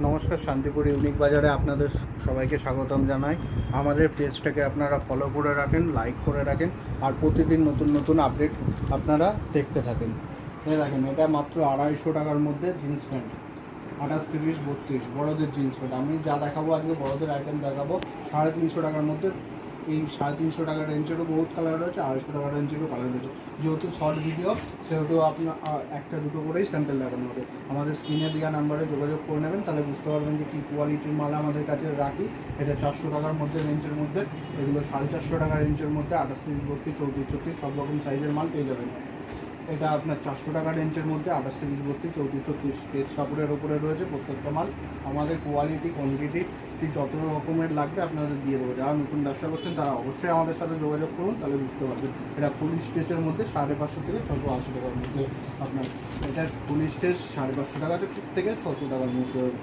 নমস্কার, শান্তিপুর ইউনিক বাজারে আপনাদের সবাইকে স্বাগতম জানাই। আমাদের পেজটাকে আপনারা ফলো করে রাখেন, লাইক করে রাখেন, আর প্রতিদিন নতুন নতুন আপডেট আপনারা দেখতে থাকেন। রাখেন, এটা মাত্র 250 টাকার মধ্যে জিন্স প্যান্ট, 28, 30, 32 বড়োদের জিন্স প্যান্ট। আমি যা দেখাবো আজকে বড়োদের আইটেম দেখাবো 350 টাকার মধ্যে। এই 350 টাকার রেঞ্জেরও বহুত কালার রয়েছে, 250 টাকার রেঞ্জেরও কালার রয়েছে। যেহেতু শর্ট ভিডিও সেহেতু আপনার একটা দুটো করেই স্যাম্পেল দেখানো হবে। আমাদের স্ক্রিনে দেওয়া নাম্বারে যোগাযোগ করে নেবেন, তাহলে বুঝতে পারবেন যে কী কোয়ালিটির মাল আমাদের কাছে রাখি। এটা 400 টাকার মধ্যে রেঞ্জের মধ্যে, এগুলো 450 টাকা রেঞ্জের মধ্যে 28, 30, 32, 34, 36 সব রকম সাইজের মাল পেয়ে যাবেন। এটা আপনার 400 টাকা রেঞ্জের মধ্যে 28, 30, 32, 34, 36 পেজ কাপড়ের ওপরে রয়েছে প্রত্যেকটা মাল। আমাদের কোয়ালিটি কোয়ান্টিটি যত রকমের লাগবে আপনাদের দিয়ে দেবো। যারা নতুন ব্যবসা করছেন তারা অবশ্যই আমাদের সাথে যোগাযোগ করুন, তাহলে বুঝতে পারবেন। এটা ফুল স্টেচের মধ্যে 550 থেকে 680 টাকার মধ্যে আপনার। এটা ফুল স্টেচ 550 টাকা থেকে 600 টাকার মধ্যে